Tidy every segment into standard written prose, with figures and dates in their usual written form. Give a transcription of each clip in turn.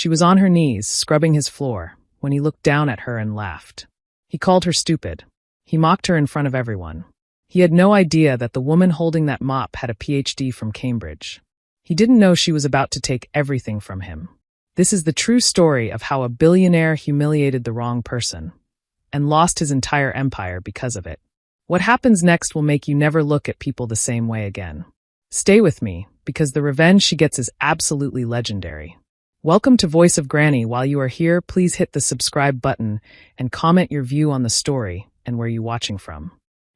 She was on her knees, scrubbing his floor, when he looked down at her and laughed. He called her stupid. He mocked her in front of everyone. He had no idea that the woman holding that mop had a PhD from Cambridge. He didn't know she was about to take everything from him. This is the true story of how a billionaire humiliated the wrong person and lost his entire empire because of it. What happens next will make you never look at people the same way again. Stay with me, because the revenge she gets is absolutely legendary. Welcome to Voice of Granny. While you are here, please hit the subscribe button and comment your view on the story and where you're watching from.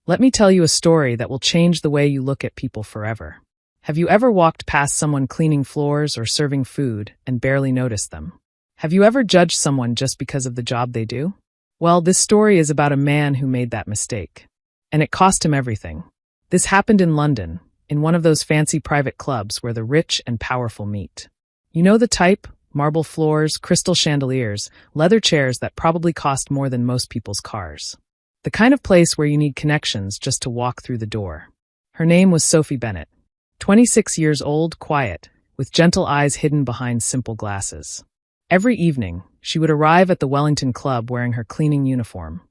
Let me tell you a story that will change the way you look at people forever. Have you ever walked past someone cleaning floors or serving food and barely noticed them? Have you ever judged someone just because of the job they do? Well, this story is about a man who made that mistake. And it cost him everything. This happened in London, in one of those fancy private clubs where the rich and powerful meet. You know the type? Marble floors, crystal chandeliers, leather chairs that probably cost more than most people's cars. The kind of place where you need connections just to walk through the door. Her name was Sophie Bennett. 26 years old, quiet, with gentle eyes hidden behind simple glasses. Every evening, she would arrive at the Wellington Club wearing her cleaning uniform,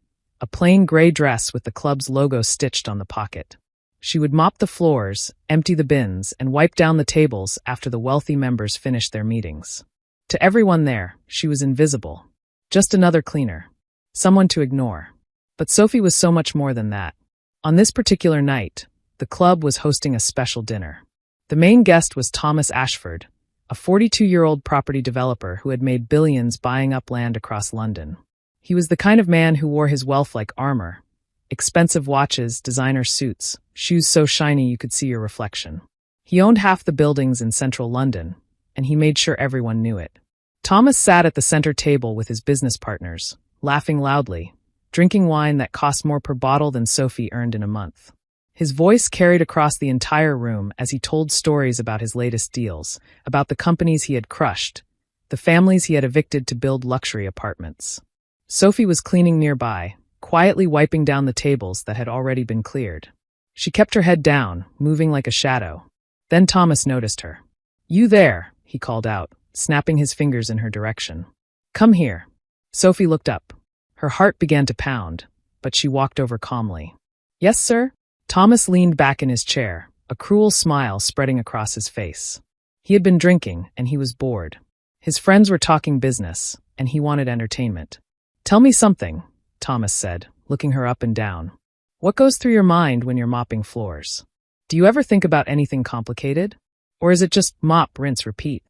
a plain gray dress with the club's logo stitched on the pocket. She would mop the floors, empty the bins, and wipe down the tables after the wealthy members finished their meetings. To everyone there, she was invisible. Just another cleaner. Someone to ignore. But Sophie was so much more than that. On this particular night, the club was hosting a special dinner. The main guest was Thomas Ashford, a 42-year-old property developer who had made billions buying up land across London. He was the kind of man who wore his wealth like armor. Expensive watches, designer suits, shoes so shiny you could see your reflection. He owned half the buildings in central London, and he made sure everyone knew it. Thomas sat at the center table with his business partners, laughing loudly, drinking wine that cost more per bottle than Sophie earned in a month. His voice carried across the entire room as he told stories about his latest deals, about the companies he had crushed, the families he had evicted to build luxury apartments. Sophie was cleaning nearby, quietly wiping down the tables that had already been cleared. She kept her head down, moving like a shadow. Then Thomas noticed her. "You there," he called out, snapping his fingers in her direction. "Come here." Sophie looked up. Her heart began to pound, but she walked over calmly. "Yes, sir?" Thomas leaned back in his chair, a cruel smile spreading across his face. He had been drinking, and he was bored. His friends were talking business, and he wanted entertainment. "Tell me something," Thomas said, looking her up and down. "What goes through your mind when you're mopping floors? Do you ever think about anything complicated? Or is it just mop, rinse, repeat?"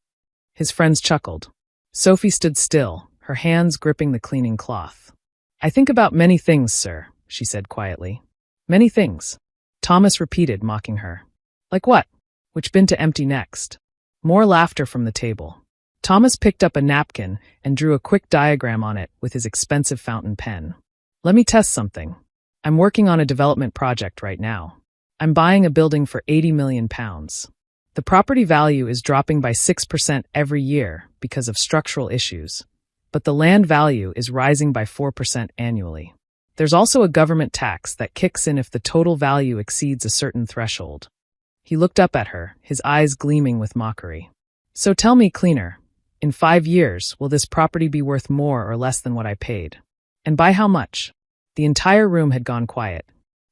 His friends chuckled. Sophie stood still, her hands gripping the cleaning cloth. "I think about many things, sir," she said quietly. "Many things." Thomas repeated, mocking her. "Like what? Which bin to empty next?" More laughter from the table. Thomas picked up a napkin and drew a quick diagram on it with his expensive fountain pen. "Let me test something. I'm working on a development project right now. I'm buying a building for £80 million. The property value is dropping by 6% every year because of structural issues, but the land value is rising by 4% annually. There's also a government tax that kicks in if the total value exceeds a certain threshold." He looked up at her, his eyes gleaming with mockery. "So tell me, cleaner, in 5 years, will this property be worth more or less than what I paid? And by how much?" The entire room had gone quiet.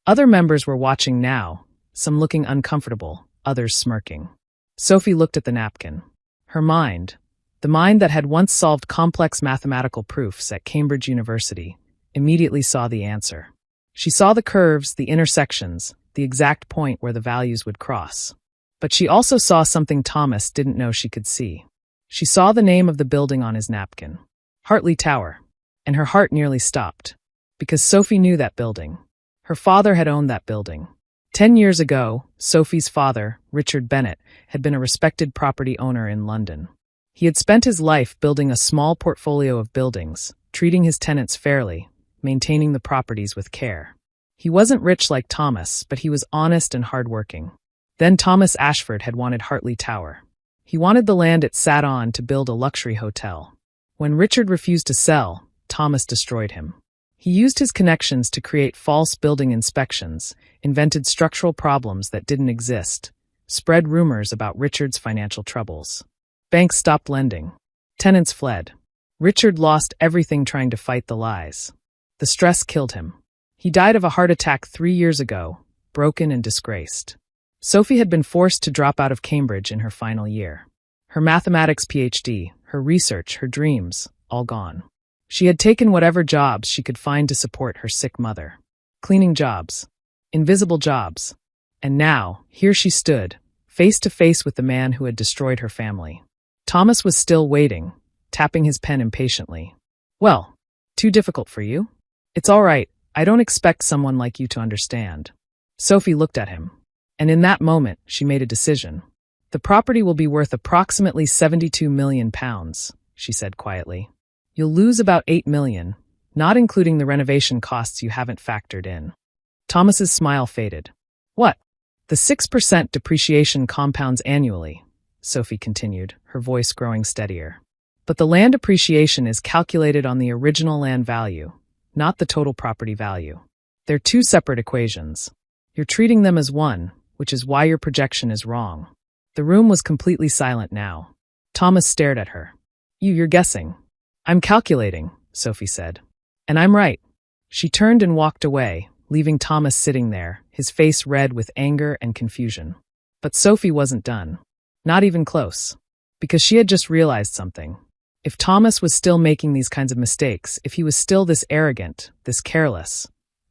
Other members were watching now, some looking uncomfortable, others smirking. Sophie looked at the napkin. Her mind, the mind that had once solved complex mathematical proofs at Cambridge University, immediately saw the answer. She saw the curves, the intersections, the exact point where the values would cross. But she also saw something Thomas didn't know she could see. She saw the name of the building on his napkin. Hartley Tower. And her heart nearly stopped. Because Sophie knew that building. Her father had owned that building. 10 years ago, Sophie's father, Richard Bennett, had been a respected property owner in London. He had spent his life building a small portfolio of buildings, treating his tenants fairly, maintaining the properties with care. He wasn't rich like Thomas, but he was honest and hardworking. Then Thomas Ashford had wanted Hartley Tower. He wanted the land it sat on to build a luxury hotel. When Richard refused to sell, Thomas destroyed him. He used his connections to create false building inspections, invented structural problems that didn't exist, spread rumors about Richard's financial troubles. Banks stopped lending. Tenants fled. Richard lost everything trying to fight the lies. The stress killed him. He died of a heart attack 3 years ago, broken and disgraced. Sophie had been forced to drop out of Cambridge in her final year. Her mathematics PhD, her research, her dreams, all gone. She had taken whatever jobs she could find to support her sick mother. Cleaning jobs. Invisible jobs. And now, here she stood, face to face with the man who had destroyed her family. Thomas was still waiting, tapping his pen impatiently. Well, too difficult for you? It's all right, I don't expect someone like you to understand. Sophie looked at him. And in that moment, she made a decision. The property will be worth approximately £72 million, she said quietly. You'll lose about £8 million, not including the renovation costs you haven't factored in. Thomas's smile faded. What? The 6% depreciation compounds annually, Sophie continued, her voice growing steadier. But the land appreciation is calculated on the original land value, not the total property value. They're two separate equations. You're treating them as one, which is why your projection is wrong. The room was completely silent now. Thomas stared at her. You're guessing. I'm calculating, Sophie said. And I'm right. She turned and walked away, leaving Thomas sitting there, his face red with anger and confusion. But Sophie wasn't done. Not even close. Because she had just realized something. If Thomas was still making these kinds of mistakes, if he was still this arrogant, this careless,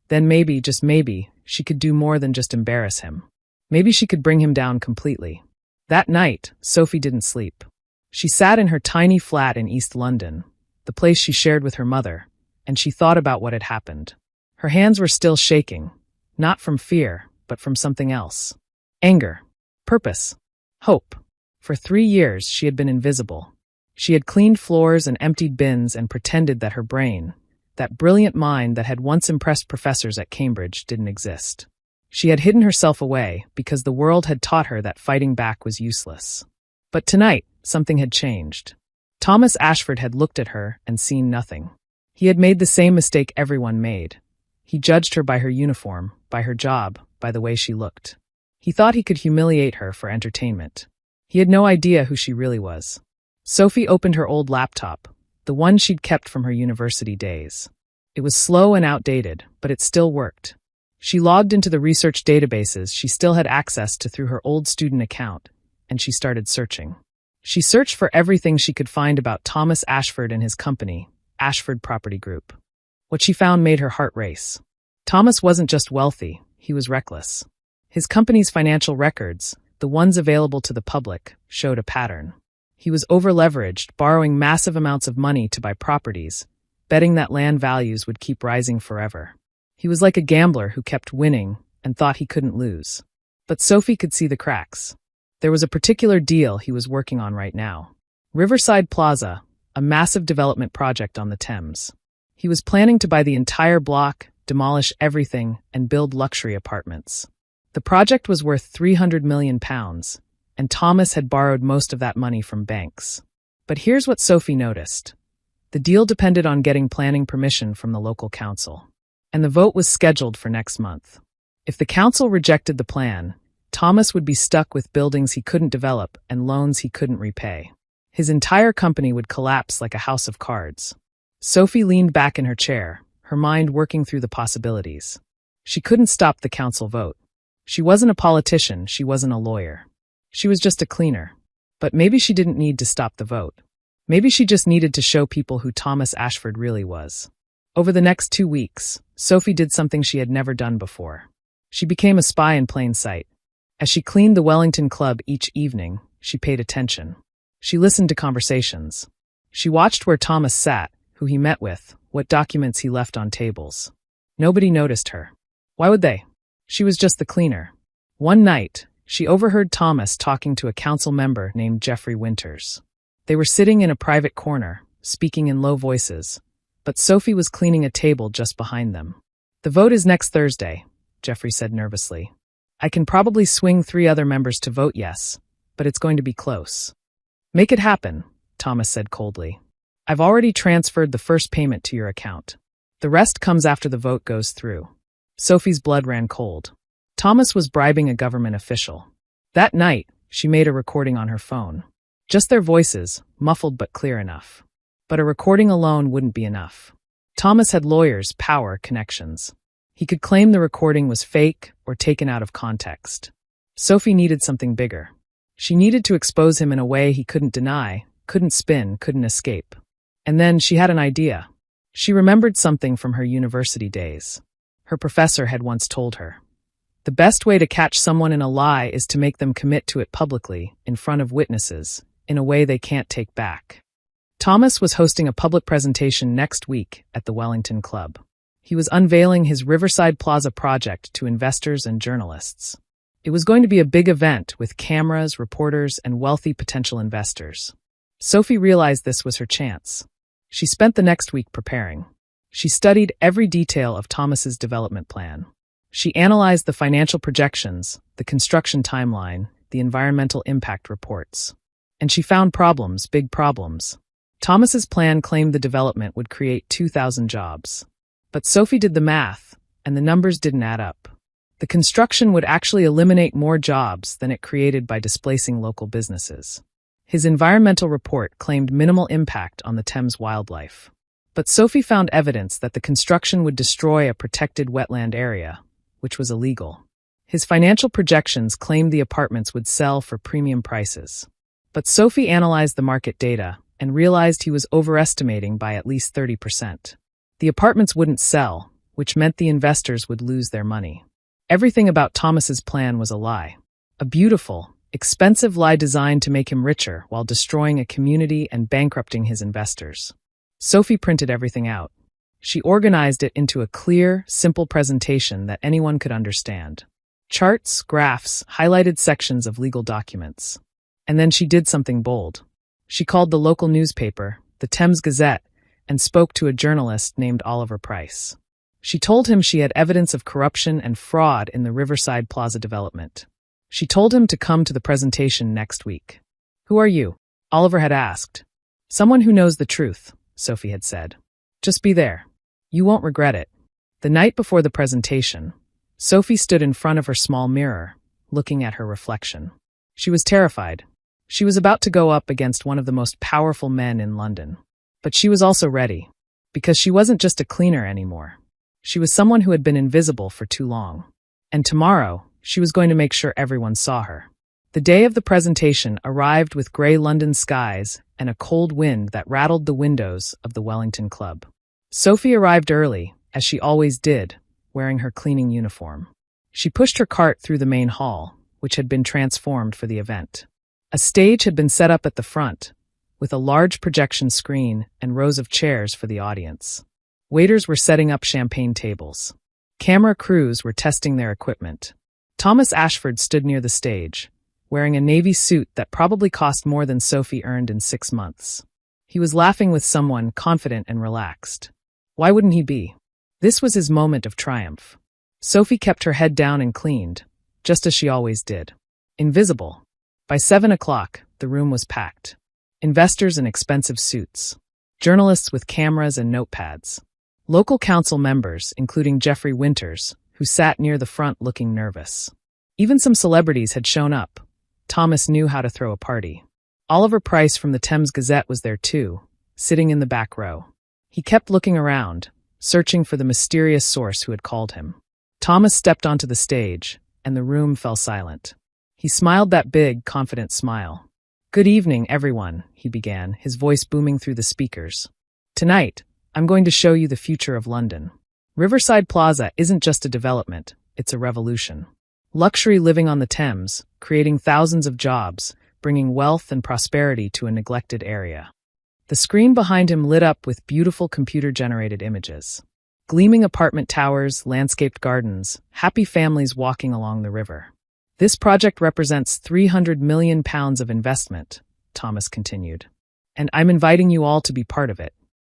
then maybe, just maybe, she could do more than just embarrass him. Maybe she could bring him down completely. That night, Sophie didn't sleep. She sat in her tiny flat in East London, the place she shared with her mother, and she thought about what had happened. Her hands were still shaking, not from fear, but from something else. Anger, purpose, hope. For 3 years, she had been invisible. She had cleaned floors and emptied bins and pretended that her brain, that brilliant mind that had once impressed professors at Cambridge, didn't exist. She had hidden herself away because the world had taught her that fighting back was useless. But tonight, something had changed. Thomas Ashford had looked at her and seen nothing. He had made the same mistake everyone made. He judged her by her uniform, by her job, by the way she looked. He thought he could humiliate her for entertainment. He had no idea who she really was. Sophie opened her old laptop, the one she'd kept from her university days. It was slow and outdated, but it still worked. She logged into the research databases she still had access to through her old student account, and she started searching. She searched for everything she could find about Thomas Ashford and his company, Ashford Property Group. What she found made her heart race. Thomas wasn't just wealthy, he was reckless. His company's financial records, the ones available to the public, showed a pattern. He was over-leveraged, borrowing massive amounts of money to buy properties, betting that land values would keep rising forever. He was like a gambler who kept winning and thought he couldn't lose. But Sophie could see the cracks. There was a particular deal he was working on right now. Riverside Plaza, a massive development project on the Thames. He was planning to buy the entire block, demolish everything, and build luxury apartments. The project was worth £300 million, and Thomas had borrowed most of that money from banks. But here's what Sophie noticed. The deal depended on getting planning permission from the local council. And the vote was scheduled for next month. If the council rejected the plan, Thomas would be stuck with buildings he couldn't develop and loans he couldn't repay. His entire company would collapse like a house of cards. Sophie leaned back in her chair, her mind working through the possibilities. She couldn't stop the council vote. She wasn't a politician, she wasn't a lawyer. She was just a cleaner. But maybe she didn't need to stop the vote. Maybe she just needed to show people who Thomas Ashford really was. Over the next 2 weeks, Sophie did something she had never done before. She became a spy in plain sight. As she cleaned the Wellington Club each evening, she paid attention. She listened to conversations. She watched where Thomas sat, who he met with, what documents he left on tables. Nobody noticed her. Why would they? She was just the cleaner. One night, she overheard Thomas talking to a council member named Geoffrey Winters. They were sitting in a private corner, speaking in low voices, but Sophie was cleaning a table just behind them. The vote is next Thursday, Geoffrey said nervously. I can probably swing 3 other members to vote yes, but it's going to be close. Make it happen, Thomas said coldly. I've already transferred the first payment to your account. The rest comes after the vote goes through. Sophie's blood ran cold. Thomas was bribing a government official. That night, she made a recording on her phone. Just their voices, muffled but clear enough. But a recording alone wouldn't be enough. Thomas had lawyers, power, connections. He could claim the recording was fake or taken out of context. Sophie needed something bigger. She needed to expose him in a way he couldn't deny, couldn't spin, couldn't escape. And then she had an idea. She remembered something from her university days. Her professor had once told her, "The best way to catch someone in a lie is to make them commit to it publicly, in front of witnesses, in a way they can't take back." Thomas was hosting a public presentation next week at the Wellington Club. He was unveiling his Riverside Plaza project to investors and journalists. It was going to be a big event with cameras, reporters, and wealthy potential investors. Sophie realized this was her chance. She spent the next week preparing. She studied every detail of Thomas's development plan. She analyzed the financial projections, the construction timeline, the environmental impact reports. And she found problems, big problems. Thomas's plan claimed the development would create 2,000 jobs. But Sophie did the math, and the numbers didn't add up. The construction would actually eliminate more jobs than it created by displacing local businesses. His environmental report claimed minimal impact on the Thames wildlife. But Sophie found evidence that the construction would destroy a protected wetland area, which was illegal. His financial projections claimed the apartments would sell for premium prices. But Sophie analyzed the market data and realized he was overestimating by at least 30%. The apartments wouldn't sell, which meant the investors would lose their money. Everything about Thomas's plan was a lie. A beautiful, expensive lie designed to make him richer while destroying a community and bankrupting his investors. Sophie printed everything out. She organized it into a clear, simple presentation that anyone could understand. Charts, graphs, highlighted sections of legal documents. And then she did something bold. She called the local newspaper, the Thames Gazette, and spoke to a journalist named Oliver Price. She told him she had evidence of corruption and fraud in the Riverside Plaza development. She told him to come to the presentation next week. "Who are you?" Oliver had asked. "Someone who knows the truth," Sophie had said. "Just be there. You won't regret it." The night before the presentation, Sophie stood in front of her small mirror, looking at her reflection. She was terrified. She was about to go up against one of the most powerful men in London. But she was also ready, because she wasn't just a cleaner anymore. She was someone who had been invisible for too long. And tomorrow, she was going to make sure everyone saw her. The day of the presentation arrived with grey London skies and a cold wind that rattled the windows of the Wellington Club. Sophie arrived early, as she always did, wearing her cleaning uniform. She pushed her cart through the main hall, which had been transformed for the event. A stage had been set up at the front, with a large projection screen and rows of chairs for the audience. Waiters were setting up champagne tables. Camera crews were testing their equipment. Thomas Ashford stood near the stage, wearing a navy suit that probably cost more than Sophie earned in 6 months. He was laughing with someone confident and relaxed. Why wouldn't he be? This was his moment of triumph. Sophie kept her head down and cleaned, just as she always did. Invisible. By 7 o'clock, the room was packed. Investors in expensive suits. Journalists with cameras and notepads. Local council members, including Geoffrey Winters, who sat near the front looking nervous. Even some celebrities had shown up. Thomas knew how to throw a party. Oliver Price from the Thames Gazette was there too, sitting in the back row. He kept looking around, searching for the mysterious source who had called him. Thomas stepped onto the stage, and the room fell silent. He smiled that big, confident smile. "Good evening, everyone," he began, his voice booming through the speakers. "Tonight, I'm going to show you the future of London. Riverside Plaza isn't just a development, it's a revolution. Luxury living on the Thames, creating thousands of jobs, bringing wealth and prosperity to a neglected area." The screen behind him lit up with beautiful computer-generated images. Gleaming apartment towers, landscaped gardens, happy families walking along the river. "This project represents £300 million of investment," Thomas continued. "And I'm inviting you all to be part of it.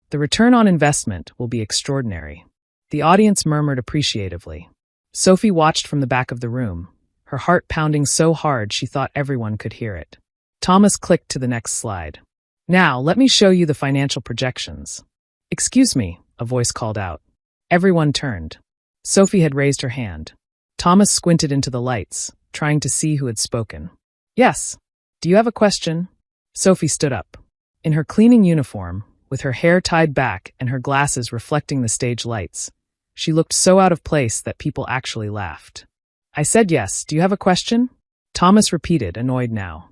The return on investment will be extraordinary." The audience murmured appreciatively. Sophie watched from the back of the room, her heart pounding so hard she thought everyone could hear it. Thomas clicked to the next slide. "Now, let me show you the financial projections." "Excuse me," a voice called out. Everyone turned. Sophie had raised her hand. Thomas squinted into the lights, trying to see who had spoken. "Yes. Do you have a question?" Sophie stood up. In her cleaning uniform, with her hair tied back and her glasses reflecting the stage lights, she looked so out of place that people actually laughed. I said yes. Do you have a question? Thomas repeated, annoyed now.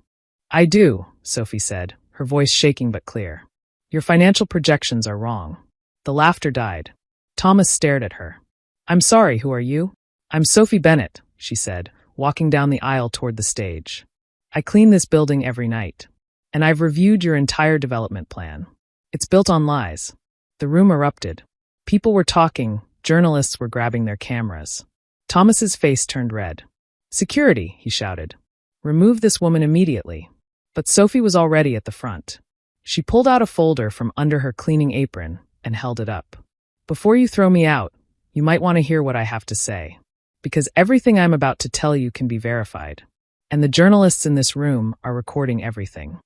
I do, Sophie said, her voice shaking but clear. Your financial projections are wrong. The laughter died. Thomas stared at her. I'm sorry, who are you? I'm Sophie Bennett, she said, walking down the aisle toward the stage. I clean this building every night. And I've reviewed your entire development plan. It's built on lies. The room erupted. People were talking, journalists were grabbing their cameras. Thomas's face turned red. Security, he shouted. Remove this woman immediately. But Sophie was already at the front. She pulled out a folder from under her cleaning apron and held it up. Before you throw me out, you might want to hear what I have to say. Because everything I'm about to tell you can be verified. And the journalists in this room are recording everything.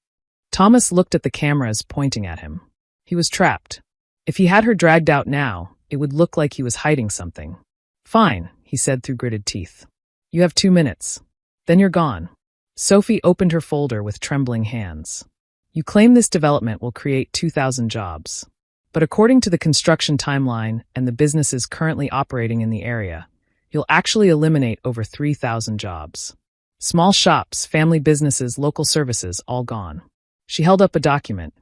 Thomas looked at the cameras pointing at him. He was trapped. If he had her dragged out now, it would look like he was hiding something. Fine, he said through gritted teeth. You have 2 minutes. Then you're gone. Sophie opened her folder with trembling hands. You claim this development will create 2,000 jobs. But according to the construction timeline and the businesses currently operating in the area, you'll actually eliminate over 3,000 jobs. Small shops, family businesses, local services, all gone. She held up a document.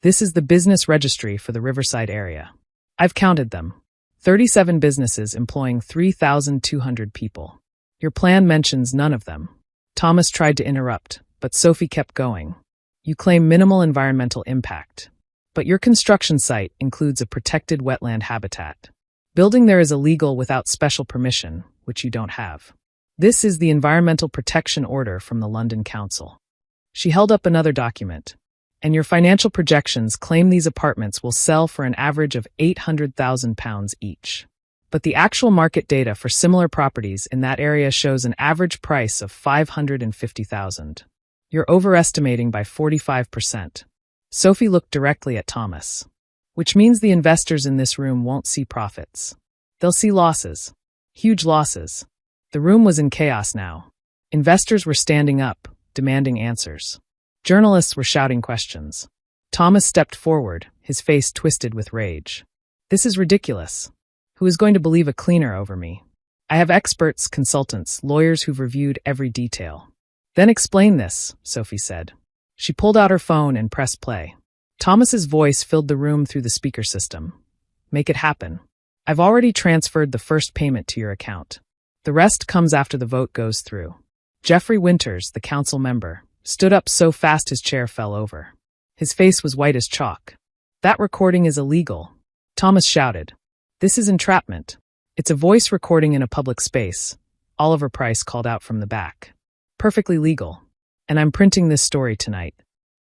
This is the business registry for the Riverside area. I've counted them. 37 businesses employing 3,200 people. Your plan mentions none of them. Thomas tried to interrupt, but Sophie kept going. You claim minimal environmental impact. But your construction site includes a protected wetland habitat. Building there is illegal without special permission, which you don't have. This is the Environmental Protection Order from the London Council. She held up another document. And your financial projections claim these apartments will sell for an average of £800,000 each. But the actual market data for similar properties in that area shows an average price of $550,000. You're overestimating by 45%. Sophie looked directly at Thomas. Which means the investors in this room won't see profits. They'll see losses. Huge losses. The room was in chaos now. Investors were standing up, demanding answers. Journalists were shouting questions. Thomas stepped forward, his face twisted with rage. This is ridiculous. Who is going to believe a cleaner over me? I have experts, consultants, lawyers who've reviewed every detail. Then explain this, Sophie said. She pulled out her phone and pressed play. Thomas's voice filled the room through the speaker system. Make it happen. I've already transferred the first payment to your account. The rest comes after the vote goes through. Jeffrey Winters, the council member, stood up so fast his chair fell over. His face was white as chalk. That recording is illegal. Thomas shouted. This is entrapment. It's a voice recording in a public space. Oliver Price called out from the back. Perfectly legal. And I'm printing this story tonight.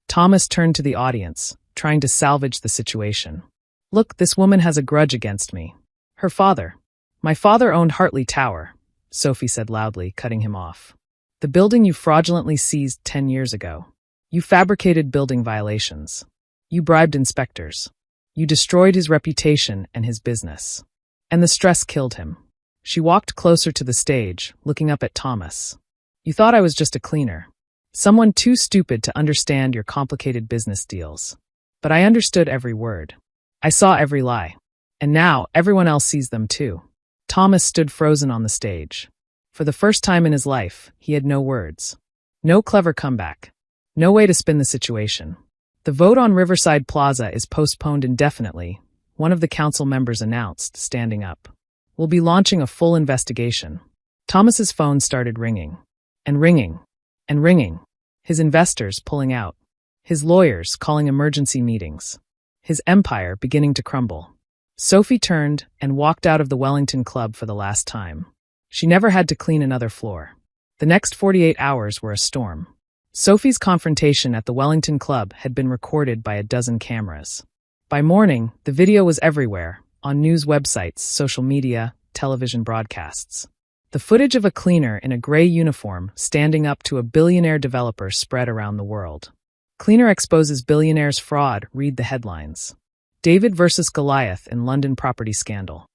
Thomas turned to the audience, trying to salvage the situation. Look, this woman has a grudge against me. Her father. My father owned Hartley Tower, Sophie said loudly, cutting him off. The building you fraudulently seized 10 years ago. You fabricated building violations. You bribed inspectors. You destroyed his reputation and his business. And the stress killed him. She walked closer to the stage, looking up at Thomas. You thought I was just a cleaner. Someone too stupid to understand your complicated business deals. But I understood every word. I saw every lie. And now everyone else sees them too. Thomas stood frozen on the stage. For the first time in his life, he had no words. No clever comeback. No way to spin the situation. The vote on Riverside Plaza is postponed indefinitely, one of the council members announced, standing up. We'll be launching a full investigation. Thomas's phone started ringing. And ringing. And ringing. His investors pulling out. His lawyers calling emergency meetings. His empire beginning to crumble. Sophie turned and walked out of the Wellington Club for the last time. She never had to clean another floor. The next 48 hours were a storm. Sophie's confrontation at the Wellington Club had been recorded by a dozen cameras. By morning, the video was everywhere, on news websites, social media, television broadcasts. The footage of a cleaner in a gray uniform standing up to a billionaire developer spread around the world. Cleaner exposes billionaire's fraud, read the headlines. David versus Goliath in London property scandal.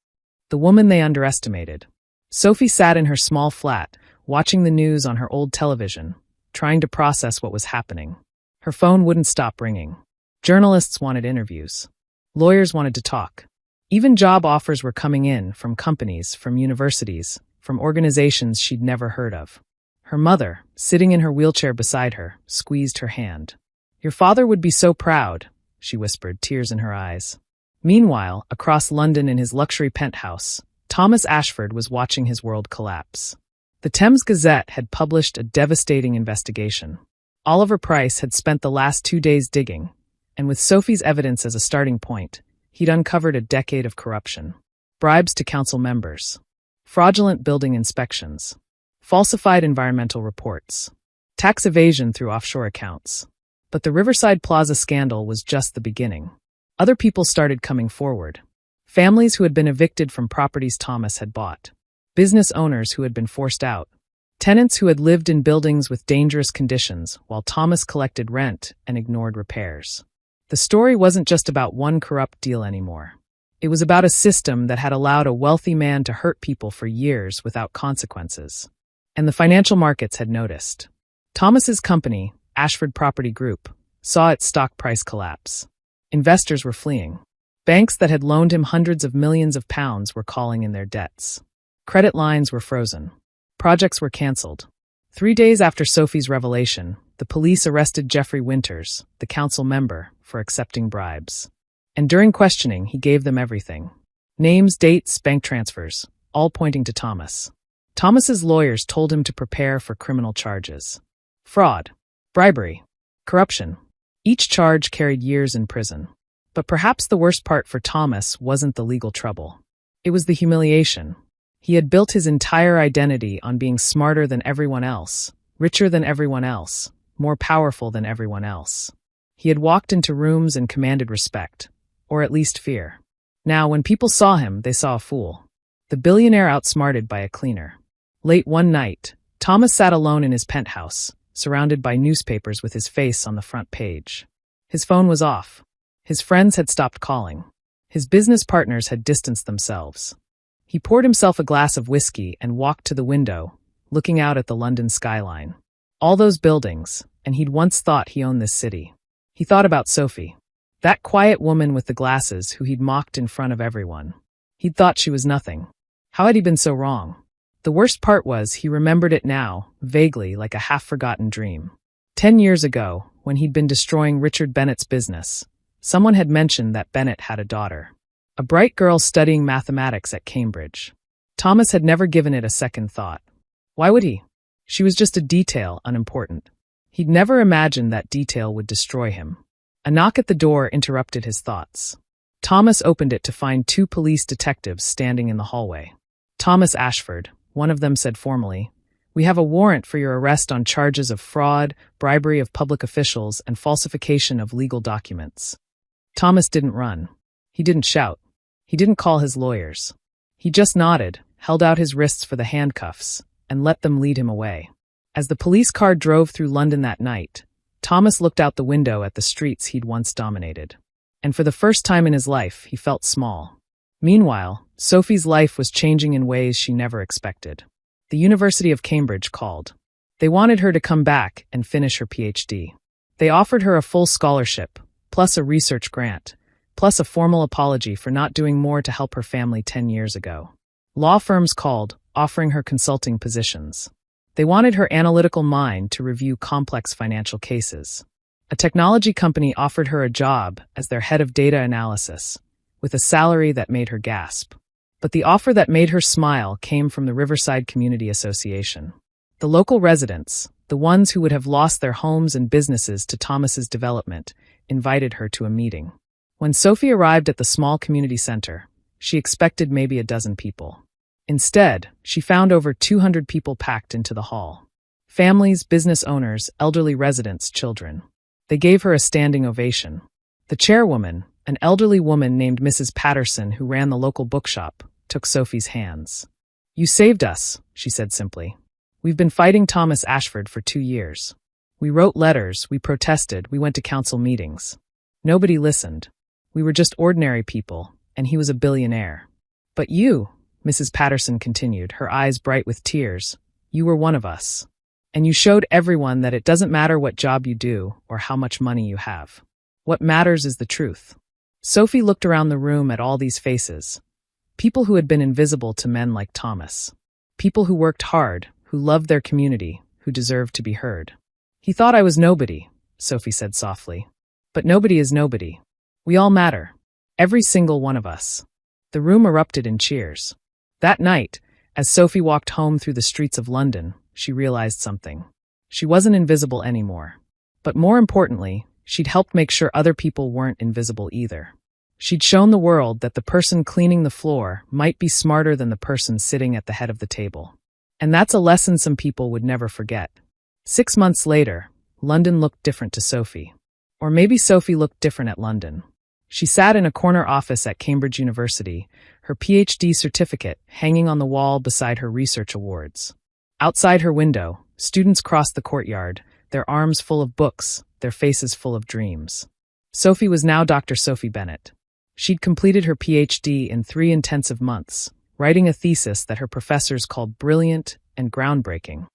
The woman they underestimated. Sophie sat in her small flat, watching the news on her old television, trying to process what was happening. Her phone wouldn't stop ringing. Journalists wanted interviews. Lawyers wanted to talk. Even job offers were coming in from companies, from universities, from organizations she'd never heard of. Her mother, sitting in her wheelchair beside her, squeezed her hand. "Your father would be so proud," she whispered, tears in her eyes. Meanwhile, across London in his luxury penthouse, Thomas Ashford was watching his world collapse. The Thames Gazette had published a devastating investigation. Oliver Price had spent the last 2 days digging, and with Sophie's evidence as a starting point, he'd uncovered a decade of corruption. Bribes to council members. Fraudulent building inspections. Falsified environmental reports. Tax evasion through offshore accounts. But the Riverside Plaza scandal was just the beginning. Other people started coming forward. Families who had been evicted from properties Thomas had bought. Business owners who had been forced out. Tenants who had lived in buildings with dangerous conditions while Thomas collected rent and ignored repairs. The story wasn't just about one corrupt deal anymore. It was about a system that had allowed a wealthy man to hurt people for years without consequences. And the financial markets had noticed. Thomas's company, Ashford Property Group, saw its stock price collapse. Investors were fleeing. Banks that had loaned him hundreds of millions of pounds were calling in their debts. Credit lines were frozen. Projects were cancelled. 3 days after Sophie's revelation, the police arrested Jeffrey Winters, the council member, for accepting bribes. And during questioning, he gave them everything. Names, dates, bank transfers, all pointing to Thomas. Thomas's lawyers told him to prepare for criminal charges. Fraud, bribery, corruption. Each charge carried years in prison. But perhaps the worst part for Thomas wasn't the legal trouble. It was the humiliation. He had built his entire identity on being smarter than everyone else, richer than everyone else, more powerful than everyone else. He had walked into rooms and commanded respect, or at least fear. Now, when people saw him, they saw a fool. The billionaire outsmarted by a cleaner. Late one night, Thomas sat alone in his penthouse, surrounded by newspapers with his face on the front page. His phone was off. His friends had stopped calling. His business partners had distanced themselves. He poured himself a glass of whiskey and walked to the window, looking out at the London skyline. All those buildings, and he'd once thought he owned this city. He thought about Sophie, that quiet woman with the glasses who he'd mocked in front of everyone. He'd thought she was nothing. How had he been so wrong? The worst part was he remembered it now, vaguely, like a half-forgotten dream. 10 years ago, when he'd been destroying Richard Bennett's business, someone had mentioned that Bennett had a daughter. A bright girl studying mathematics at Cambridge. Thomas had never given it a second thought. Why would he? She was just a detail, unimportant. He'd never imagined that detail would destroy him. A knock at the door interrupted his thoughts. Thomas opened it to find 2 police detectives standing in the hallway. "Thomas Ashford," one of them said formally, "we have a warrant for your arrest on charges of fraud, bribery of public officials, and falsification of legal documents." Thomas didn't run. He didn't shout. He didn't call his lawyers. He just nodded, held out his wrists for the handcuffs, and let them lead him away. As the police car drove through London that night, Thomas looked out the window at the streets he'd once dominated. And for the first time in his life, he felt small. Meanwhile, Sophie's life was changing in ways she never expected. The University of Cambridge called. They wanted her to come back and finish her PhD. They offered her a full scholarship, plus a research grant, plus a formal apology for not doing more to help her family 10 years ago. Law firms called, offering her consulting positions. They wanted her analytical mind to review complex financial cases. A technology company offered her a job as their head of data analysis, with a salary that made her gasp. But the offer that made her smile came from the Riverside Community Association. The local residents, the ones who would have lost their homes and businesses to Thomas's development, invited her to a meeting. When Sophie arrived at the small community center, she expected maybe a dozen people. Instead, she found over 200 people packed into the hall. Families, business owners, elderly residents, children. They gave her a standing ovation. The chairwoman, an elderly woman named Mrs. Patterson who ran the local bookshop, took Sophie's hands. "You saved us," she said simply. "We've been fighting Thomas Ashford for 2 years. We wrote letters, we protested, we went to council meetings. Nobody listened. We were just ordinary people, and he was a billionaire. But you," Mrs. Patterson continued, her eyes bright with tears, "you were one of us. And you showed everyone that it doesn't matter what job you do or how much money you have. What matters is the truth. Sophie looked around the room at all these faces. People who had been invisible to men like Thomas. People who worked hard, who loved their community, who deserved to be heard. He thought I was nobody, Sophie said softly. But nobody is nobody. We all matter. Every single one of us. The room erupted in cheers. That night, as Sophie walked home through the streets of London, she realized something. She wasn't invisible anymore. But more importantly, she'd helped make sure other people weren't invisible either. She'd shown the world that the person cleaning the floor might be smarter than the person sitting at the head of the table. And that's a lesson some people would never forget. 6 months later, London looked different to Sophie. Or maybe Sophie looked different at London. She sat in a corner office at Cambridge University, her PhD certificate hanging on the wall beside her research awards. Outside her window, students crossed the courtyard, their arms full of books, their faces full of dreams. Sophie was now Dr. Sophie Bennett. She'd completed her PhD in 3 intensive months, writing a thesis that her professors called brilliant and groundbreaking.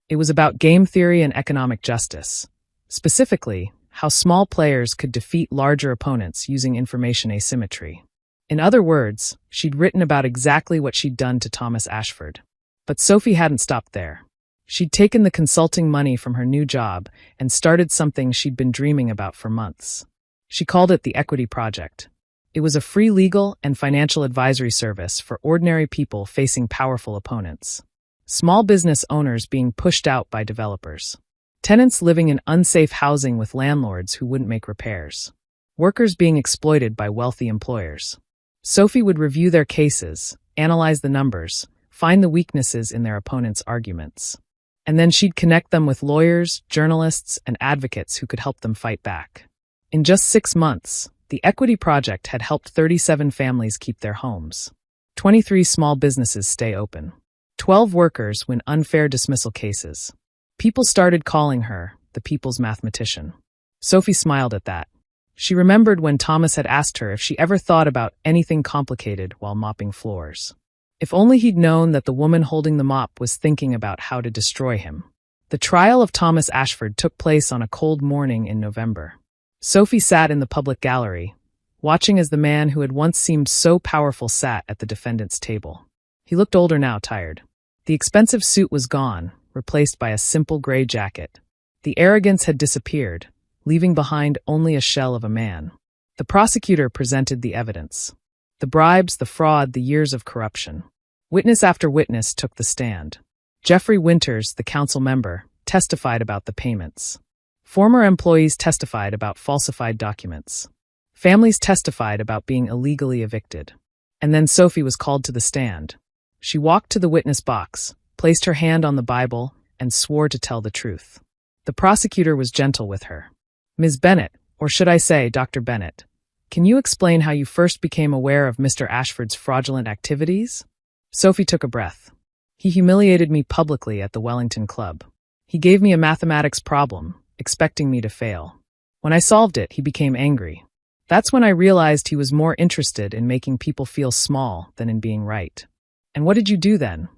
It was about game theory and economic justice. Specifically, how small players could defeat larger opponents using information asymmetry. In other words, she'd written about exactly what she'd done to Thomas Ashford. But Sophie hadn't stopped there. She'd taken the consulting money from her new job and started something she'd been dreaming about for months. She called it the Equity Project. It was a free legal and financial advisory service for ordinary people facing powerful opponents. Small business owners being pushed out by developers. Tenants living in unsafe housing with landlords who wouldn't make repairs. Workers being exploited by wealthy employers. Sophie would review their cases, analyze the numbers, find the weaknesses in their opponents' arguments. And then she'd connect them with lawyers, journalists, and advocates who could help them fight back. In just 6 months, the Equity Project had helped 37 families keep their homes. 23 small businesses stay open. 12 workers win unfair dismissal cases. People started calling her the people's mathematician. Sophie smiled at that. She remembered when Thomas had asked her if she ever thought about anything complicated while mopping floors. If only he'd known that the woman holding the mop was thinking about how to destroy him. The trial of Thomas Ashford took place on a cold morning in November. Sophie sat in the public gallery, watching as the man who had once seemed so powerful sat at the defendant's table. He looked older now, tired. The expensive suit was gone, replaced by a simple gray jacket. The arrogance had disappeared, leaving behind only a shell of a man. The prosecutor presented the evidence. The bribes, the fraud, the years of corruption. Witness after witness took the stand. Jeffrey Winters, the council member, testified about the payments. Former employees testified about falsified documents. Families testified about being illegally evicted. And then Sophie was called to the stand. She walked to the witness box, placed her hand on the Bible, and swore to tell the truth. The prosecutor was gentle with her. Ms. Bennett, or should I say Dr. Bennett, can you explain how you first became aware of Mr. Ashford's fraudulent activities? Sophie took a breath. He humiliated me publicly at the Wellington Club. He gave me a mathematics problem, expecting me to fail. When I solved it, he became angry. That's when I realized he was more interested in making people feel small than in being right. And what did you do then?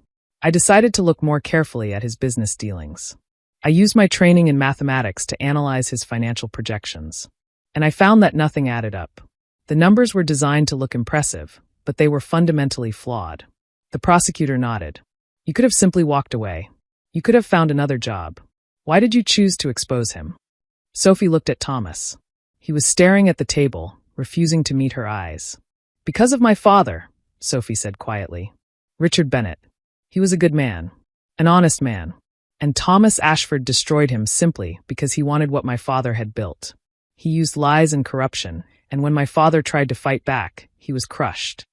I decided to look more carefully at his business dealings. I used my training in mathematics to analyze his financial projections. And I found that nothing added up. The numbers were designed to look impressive, but they were fundamentally flawed. The prosecutor nodded. You could have simply walked away. You could have found another job. Why did you choose to expose him? Sophie looked at Thomas. He was staring at the table, refusing to meet her eyes. Because of my father, Sophie said quietly. Richard Bennett. He was a good man. An honest man. And Thomas Ashford destroyed him simply because he wanted what my father had built. He used lies and corruption, and when my father tried to fight back, he was crushed.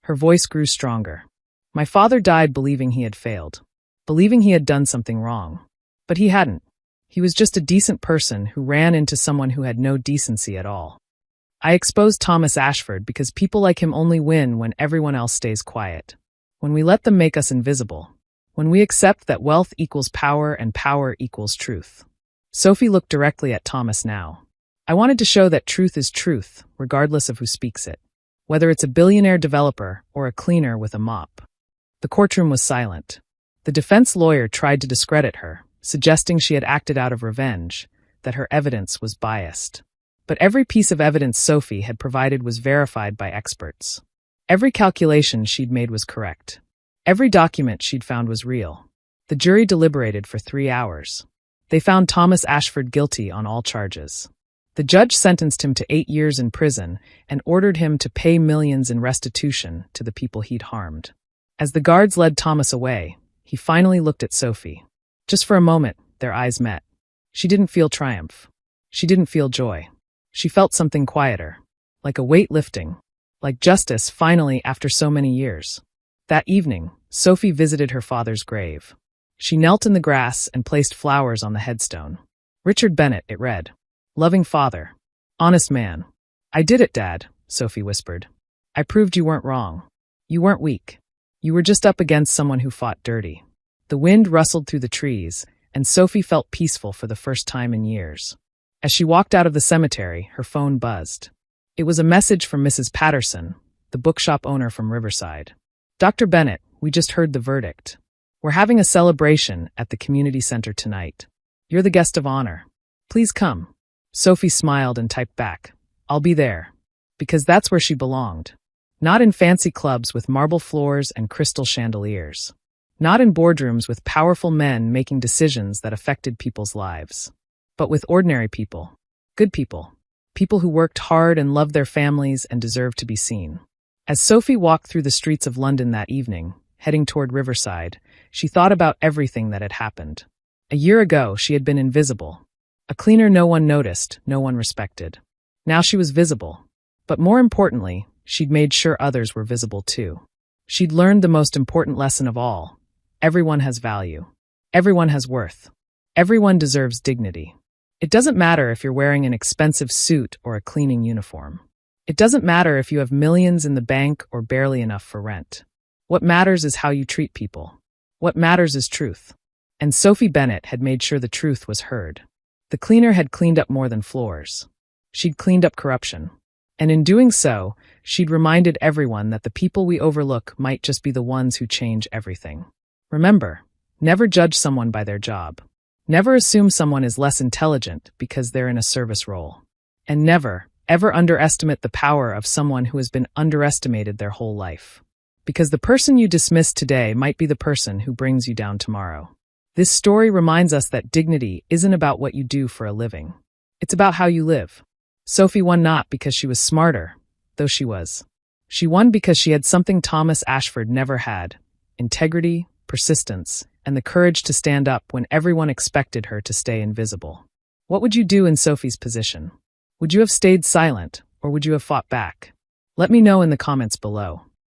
Her voice grew stronger. My father died believing he had failed, believing he had done something wrong. But he hadn't. He was just a decent person who ran into someone who had no decency at all. I exposed Thomas Ashford because people like him only win when everyone else stays quiet. When we let them make us invisible. When we accept that wealth equals power and power equals truth. Sophie looked directly at Thomas now. I wanted to show that truth is truth, regardless of who speaks it. Whether it's a billionaire developer or a cleaner with a mop. The courtroom was silent. The defense lawyer tried to discredit her, suggesting she had acted out of revenge, that her evidence was biased. But every piece of evidence Sophie had provided was verified by experts. Every calculation she'd made was correct. Every document she'd found was real. The jury deliberated for 3 hours. They found Thomas Ashford guilty on all charges. The judge sentenced him to 8 years in prison and ordered him to pay millions in restitution to the people he'd harmed. As the guards led Thomas away, he finally looked at Sophie. Just for a moment, their eyes met. She didn't feel triumph. She didn't feel joy. She felt something quieter, like a weight lifting, like justice finally after so many years. That evening, Sophie visited her father's grave. She knelt in the grass and placed flowers on the headstone. Richard Bennett, it read. Loving father. Honest man. I did it, Dad, Sophie whispered. I proved you weren't wrong. You weren't weak. You were just up against someone who fought dirty. The wind rustled through the trees, and Sophie felt peaceful for the first time in years. As she walked out of the cemetery, her phone buzzed. It was a message from Mrs. Patterson, the bookshop owner from Riverside. Dr. Bennett, we just heard the verdict. We're having a celebration at the community center tonight. You're the guest of honor. Please come. Sophie smiled and typed back, I'll be there. Because that's where she belonged. Not in fancy clubs with marble floors and crystal chandeliers. Not in boardrooms with powerful men making decisions that affected people's lives. But with ordinary people. Good people. People who worked hard and loved their families and deserved to be seen. As Sophie walked through the streets of London that evening, heading toward Riverside, she thought about everything that had happened. A year ago, she had been invisible. A cleaner no one noticed, no one respected. Now she was visible. But more importantly, she'd made sure others were visible too. She'd learned the most important lesson of all. Everyone has value. Everyone has worth. Everyone deserves dignity. It doesn't matter if you're wearing an expensive suit or a cleaning uniform. It doesn't matter if you have millions in the bank or barely enough for rent. What matters is how you treat people. What matters is truth. And Sophie Bennett had made sure the truth was heard. The cleaner had cleaned up more than floors. She'd cleaned up corruption. And in doing so, she'd reminded everyone that the people we overlook might just be the ones who change everything. Remember, never judge someone by their job. Never assume someone is less intelligent because they're in a service role. And never, ever underestimate the power of someone who has been underestimated their whole life. Because the person you dismiss today might be the person who brings you down tomorrow. This story reminds us that dignity isn't about what you do for a living. It's about how you live. Sophie won not because she was smarter, though she was. She won because she had something Thomas Ashford never had: integrity, persistence, and the courage to stand up when everyone expected her to stay invisible. What would you do in Sophie's position? Would you have stayed silent, or would you have fought back? Let me know in the comments below.